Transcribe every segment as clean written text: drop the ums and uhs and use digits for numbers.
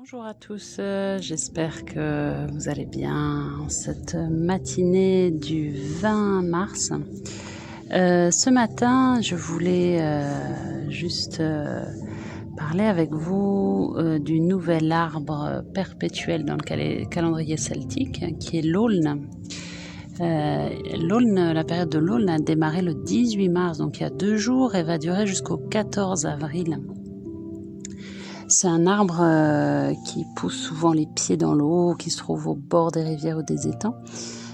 Bonjour à tous, j'espère que vous allez bien en cette matinée du 20 mars. Ce matin, je voulais juste parler avec vous du nouvel arbre perpétuel dans le calendrier celtique, qui est l'Aulne. La période de l'Aulne a démarré le 18 mars, donc il y a 2 jours, et va durer jusqu'au 14 avril. C'est un arbre qui pousse souvent les pieds dans l'eau, qui se trouve au bord des rivières ou des étangs.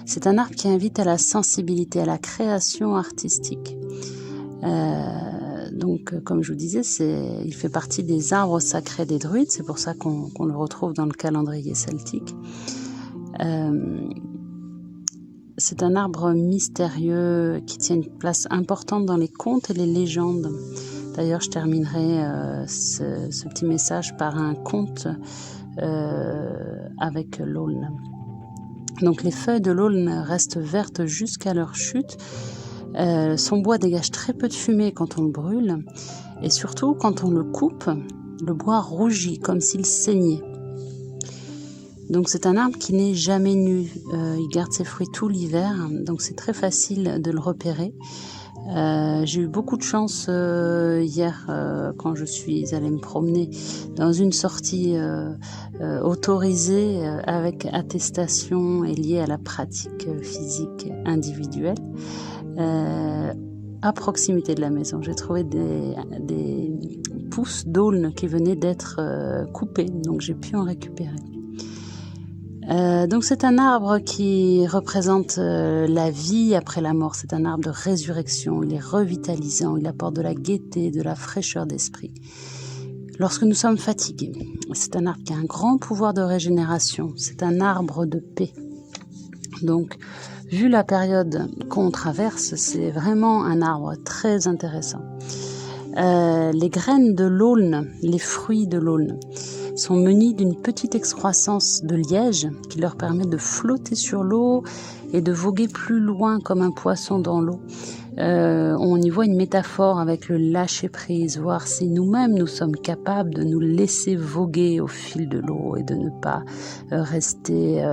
C'est un arbre qui invite à la sensibilité, à la création artistique. Comme je vous disais, il fait partie des arbres sacrés des druides, c'est pour ça qu'on le retrouve dans le calendrier celtique. C'est un arbre mystérieux qui tient une place importante dans les contes et les légendes. D'ailleurs, je terminerai ce petit message par un conte avec l'Aulne. Donc, les feuilles de l'Aulne restent vertes jusqu'à leur chute. Son bois dégage très peu de fumée quand on le brûle. Et surtout, quand on le coupe, le bois rougit comme s'il saignait. Donc, c'est un arbre qui n'est jamais nu. Il garde ses fruits tout l'hiver. Donc, c'est très facile de le repérer. J'ai eu beaucoup de chance hier quand je suis allée me promener dans une sortie autorisée avec attestation et liée à la pratique physique individuelle à proximité de la maison. J'ai trouvé des pousses d'aulne qui venaient d'être coupées, donc j'ai pu en récupérer. Donc c'est un arbre qui représente la vie après la mort. C'est un arbre de résurrection, il est revitalisant, il apporte de la gaieté, de la fraîcheur d'esprit. Lorsque nous sommes fatigués, c'est un arbre qui a un grand pouvoir de régénération, c'est un arbre de paix. Donc, vu la période qu'on traverse, c'est vraiment un arbre très intéressant. Les graines de l'Aulne, les fruits de l'Aulne, sont munis d'une petite excroissance de liège qui leur permet de flotter sur l'eau et de voguer plus loin comme un poisson dans l'eau. On y voit une métaphore avec le lâcher-prise, voir si nous-mêmes nous sommes capables de nous laisser voguer au fil de l'eau et de ne pas rester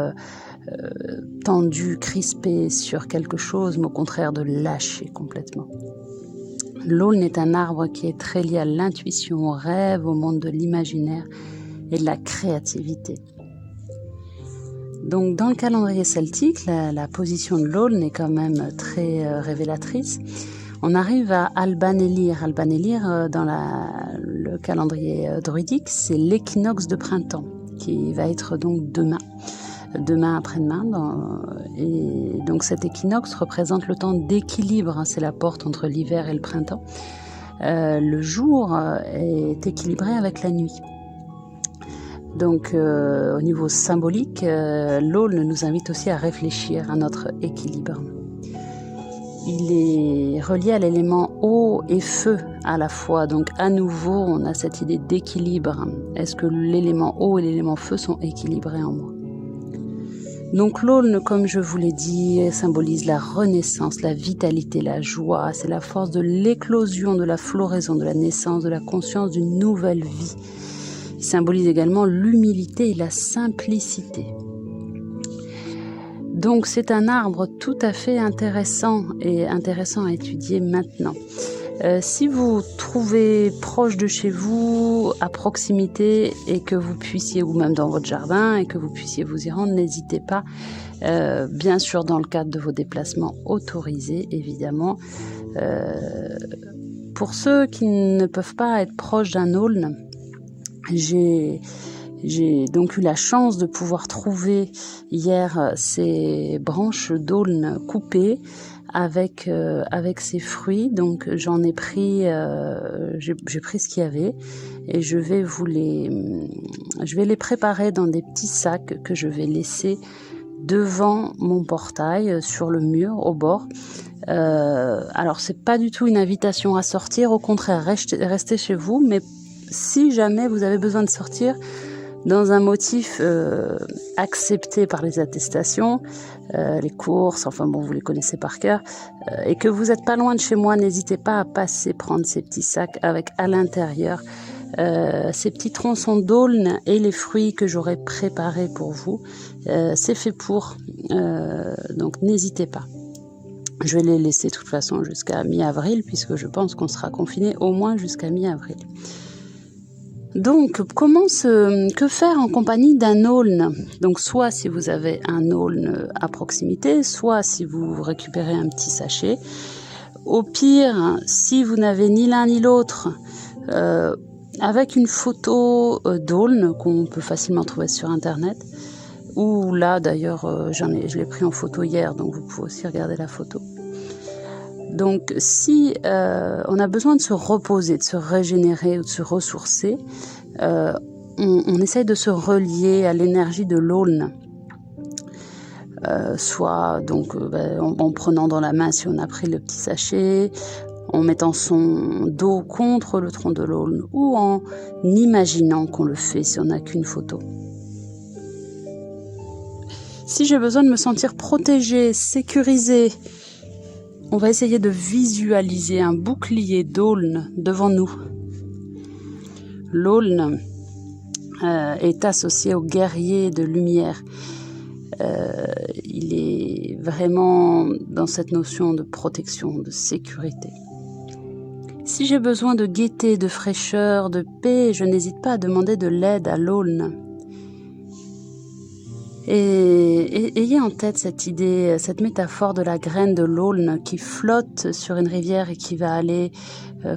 tendu, crispé sur quelque chose, mais au contraire de lâcher complètement. L'Aulne est un arbre qui est très lié à l'intuition, au rêve, au monde de l'imaginaire et de la créativité. Donc dans le calendrier celtique, la position de l'Aulne est quand même très révélatrice. On arrive à Alban Élyr. Alban Élyr, dans le calendrier druidique, c'est l'équinoxe de printemps qui va être donc demain après-demain. Et donc cet équinoxe représente le temps d'équilibre, c'est la porte entre l'hiver et le printemps. Le jour est équilibré avec la nuit. Donc au niveau symbolique, l'Aulne nous invite aussi à réfléchir à notre équilibre. Il est relié à l'élément eau et feu à la fois. Donc à nouveau, on a cette idée d'équilibre. Est-ce que l'élément eau et l'élément feu sont équilibrés en moi ? Donc l'Aulne, comme je vous l'ai dit, symbolise la renaissance, la vitalité, la joie. C'est la force de l'éclosion, de la floraison, de la naissance, de la conscience d'une nouvelle vie. Il symbolise également l'humilité et la simplicité. Donc c'est un arbre tout à fait intéressant à étudier maintenant. Si vous trouvez proche de chez vous, à proximité, et que vous puissiez, ou même dans votre jardin, et que vous puissiez vous y rendre, n'hésitez pas, bien sûr dans le cadre de vos déplacements autorisés, évidemment. Pour ceux qui ne peuvent pas être proches d'un aulne, j'ai donc eu la chance de pouvoir trouver hier ces branches d'aulne coupées avec ces fruits. Donc j'en ai pris, j'ai pris ce qu'il y avait et je vais les préparer dans des petits sacs que je vais laisser devant mon portail sur le mur au bord. Alors c'est pas du tout une invitation à sortir, au contraire restez chez vous, mais si jamais vous avez besoin de sortir dans un motif accepté par les attestations, les courses, enfin bon, vous les connaissez par cœur, et que vous n'êtes pas loin de chez moi, n'hésitez pas à passer prendre ces petits sacs avec à l'intérieur Ces petits tronçons d'aulne et les fruits que j'aurai préparés pour vous, c'est fait pour, donc n'hésitez pas. Je vais les laisser de toute façon jusqu'à mi-avril puisque je pense qu'on sera confiné au moins jusqu'à mi-avril. Donc, que faire en compagnie d'un aulne? Donc, soit si vous avez un aulne à proximité, soit si vous récupérez un petit sachet. Au pire, si vous n'avez ni l'un ni l'autre, avec une photo d'aulne qu'on peut facilement trouver sur internet, ou là d'ailleurs je l'ai pris en photo hier, donc vous pouvez aussi regarder la photo. Donc si on a besoin de se reposer, de se régénérer ou de se ressourcer, on essaye de se relier à l'énergie de l'aulne. Soit donc en prenant dans la main si on a pris le petit sachet, en mettant son dos contre le tronc de l'aulne ou en imaginant qu'on le fait si on n'a qu'une photo. Si j'ai besoin de me sentir protégée, sécurisée, on va essayer de visualiser un bouclier d'aulne devant nous. L'aulne est associé au guerrier de lumière. Il est vraiment dans cette notion de protection, de sécurité. Si j'ai besoin de gaieté, de fraîcheur, de paix, je n'hésite pas à demander de l'aide à l'aulne. Et ayez en tête cette idée, cette métaphore de la graine de l'aulne qui flotte sur une rivière et qui va aller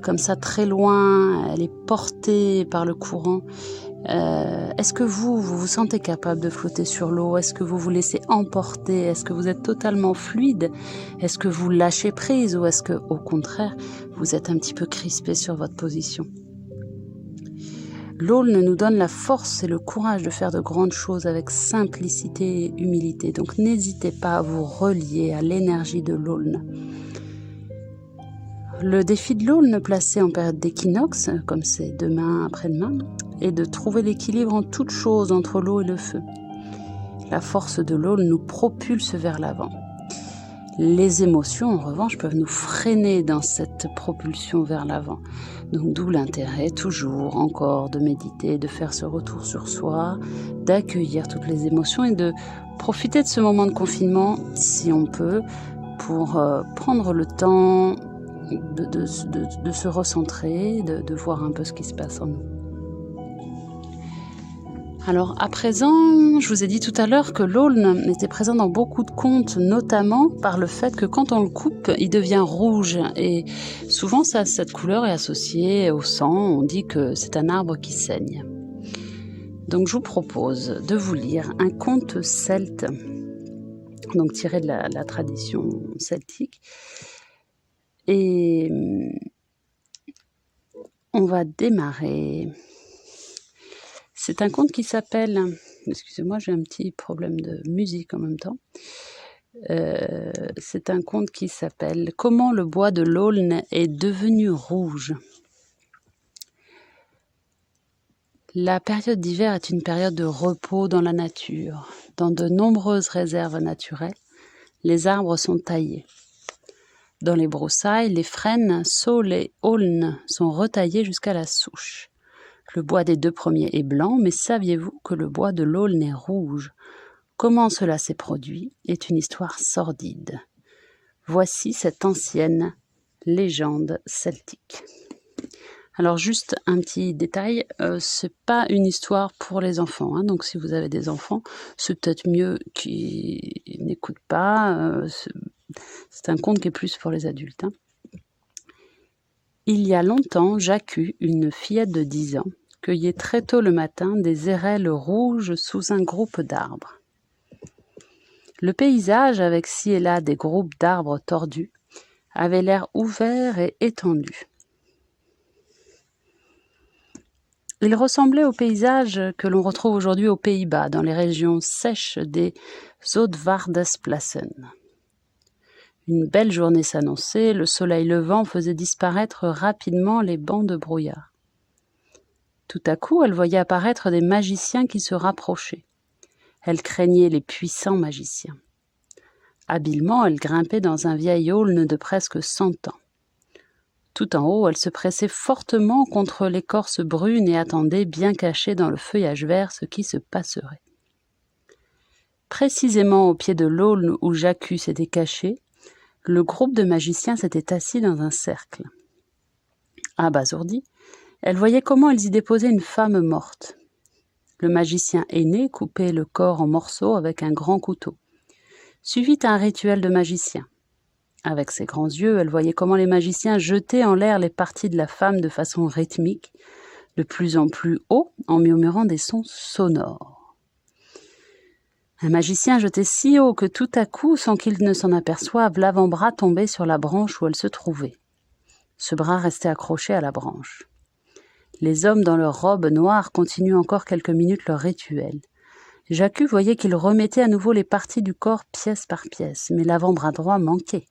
comme ça très loin, elle est portée par le courant. Est-ce que vous vous sentez capable de flotter sur l'eau? Est-ce que vous vous laissez emporter? Est-ce que vous êtes totalement fluide? Est-ce que vous lâchez prise ou est-ce que, au contraire, vous êtes un petit peu crispé sur votre position? L'aulne nous donne la force et le courage de faire de grandes choses avec simplicité et humilité. Donc n'hésitez pas à vous relier à l'énergie de l'aulne. Le défi de l'aulne placé en période d'équinoxe, comme c'est demain, après-demain, est de trouver l'équilibre en toutes choses entre l'eau et le feu. La force de l'aulne nous propulse vers l'avant. Les émotions, en revanche, peuvent nous freiner dans cette propulsion vers l'avant. Donc d'où l'intérêt, toujours, encore, de méditer, de faire ce retour sur soi, d'accueillir toutes les émotions et de profiter de ce moment de confinement, si on peut, pour prendre le temps de se recentrer, de voir un peu ce qui se passe en nous. Alors à présent, je vous ai dit tout à l'heure que l'aulne était présent dans beaucoup de contes, notamment par le fait que quand on le coupe, il devient rouge. Et souvent, cette couleur est associée au sang. On dit que c'est un arbre qui saigne. Donc je vous propose de vous lire un conte celte, donc tiré de la tradition celtique. Et on va démarrer. C'est un conte qui s'appelle... Excusez-moi, j'ai un petit problème de musique en même temps. C'est un conte qui s'appelle « Comment le bois de l'aulne est devenu rouge ». La période d'hiver est une période de repos dans la nature. Dans de nombreuses réserves naturelles, les arbres sont taillés. Dans les broussailles, les frênes, saules et aulnes sont retaillés jusqu'à la souche. Le bois des deux premiers est blanc, mais saviez-vous que le bois de l'aulne est rouge? Comment cela s'est produit est une histoire sordide. Voici cette ancienne légende celtique. Alors juste un petit détail, c'est pas une histoire pour les enfants, hein, donc si vous avez des enfants, c'est peut-être mieux qu'ils n'écoutent pas, c'est un conte qui est plus pour les adultes. Hein. Il y a longtemps, Jacques, une fillette de 10 ans, cueillait très tôt le matin des érelles rouges sous un groupe d'arbres. Le paysage, avec ci et là des groupes d'arbres tordus, avait l'air ouvert et étendu. Il ressemblait au paysage que l'on retrouve aujourd'hui aux Pays-Bas, dans les régions sèches des Zoutwaardesplassen. Une belle journée s'annonçait, le soleil levant faisait disparaître rapidement les bancs de brouillard. Tout à coup, elle voyait apparaître des magiciens qui se rapprochaient. Elle craignait les puissants magiciens. Habilement, elle grimpait dans un vieil aulne de presque 100 ans. Tout en haut, elle se pressait fortement contre l'écorce brune et attendait, bien cachée dans le feuillage vert, ce qui se passerait. Précisément au pied de l'aulne où Jacu s'était caché, le groupe de magiciens s'était assis dans un cercle. Abasourdie, elle voyait comment ils y déposaient une femme morte. Le magicien aîné coupait le corps en morceaux avec un grand couteau. Suivit un rituel de magicien. Avec ses grands yeux, elle voyait comment les magiciens jetaient en l'air les parties de la femme de façon rythmique, de plus en plus haut, en murmurant des sons sonores. Un magicien jetait si haut que tout à coup, sans qu'il ne s'en aperçoive, l'avant-bras tombait sur la branche où elle se trouvait. Ce bras restait accroché à la branche. Les hommes dans leurs robes noires continuaient encore quelques minutes leur rituel. Jacu voyait qu'ils remettaient à nouveau les parties du corps pièce par pièce, mais l'avant-bras droit manquait.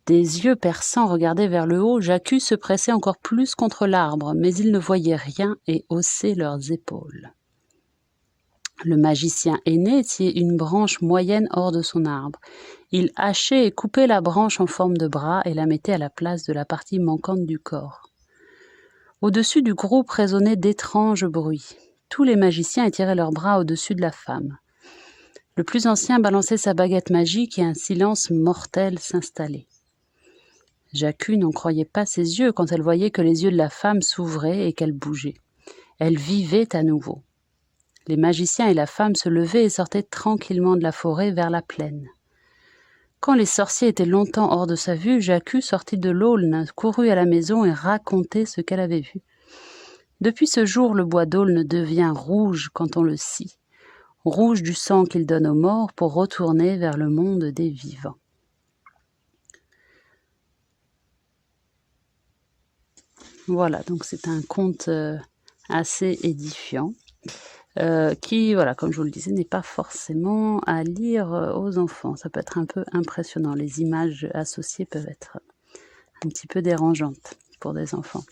Des yeux perçants regardaient vers le haut, Jacu se pressait encore plus contre l'arbre, mais il ne voyait rien et haussait leurs épaules. Le magicien aîné tissait une branche moyenne hors de son arbre. Il hachait et coupait la branche en forme de bras et la mettait à la place de la partie manquante du corps. Au-dessus du groupe résonnaient d'étranges bruits. Tous les magiciens étiraient leurs bras au-dessus de la femme. Le plus ancien balançait sa baguette magique et un silence mortel s'installait. Jacu n'en croyait pas ses yeux quand elle voyait que les yeux de la femme s'ouvraient et qu'elle bougeait. Elle vivait à nouveau. Les magiciens et la femme se levaient et sortaient tranquillement de la forêt vers la plaine. Quand les sorciers étaient longtemps hors de sa vue, Jacu sortit de l'aulne, courut à la maison et racontait ce qu'elle avait vu. Depuis ce jour, le bois d'aulne devient rouge quand on le scie, rouge du sang qu'il donne aux morts pour retourner vers le monde des vivants. Voilà, donc c'est un conte assez édifiant. Qui, voilà, comme je vous le disais, n'est pas forcément à lire aux enfants. Ça peut être un peu impressionnant. Les images associées peuvent être un petit peu dérangeantes pour des enfants.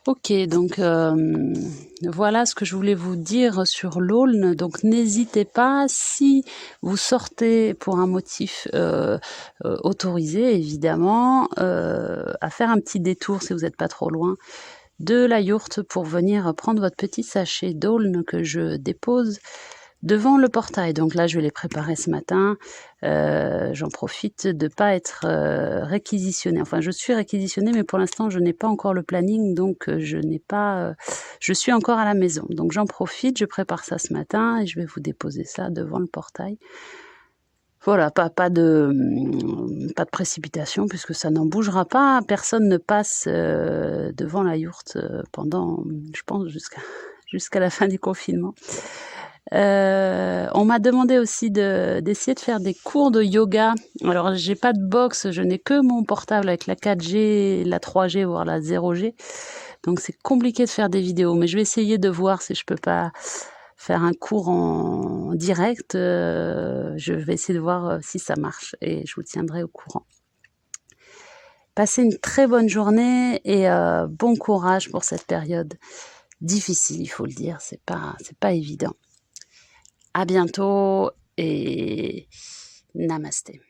Ok, donc voilà ce que je voulais vous dire sur l'aulne. Donc n'hésitez pas, si vous sortez pour un motif autorisé, évidemment, à faire un petit détour si vous n'êtes pas trop loin de la yourte pour venir prendre votre petit sachet d'aulne que je dépose devant le portail. Donc là, je vais les préparer ce matin. J'en profite de ne pas être réquisitionnée. Enfin, je suis réquisitionnée, mais pour l'instant, je n'ai pas encore le planning, donc je suis encore à la maison. Donc j'en profite, je prépare ça ce matin et je vais vous déposer ça devant le portail. Voilà, pas de précipitation puisque ça n'en bougera pas. Personne ne passe devant la yourte pendant, je pense, jusqu'à la fin du confinement. On m'a demandé aussi d'essayer de faire des cours de yoga. Alors, j'ai pas de box, je n'ai que mon portable avec la 4G, la 3G, voire la 0G. Donc, c'est compliqué de faire des vidéos, mais je vais essayer de voir si je peux pas faire un cours en direct. Je vais essayer de voir si ça marche et je vous tiendrai au courant. Passez une très bonne journée et bon courage pour cette période difficile, il faut le dire, c'est pas évident. À bientôt et namasté.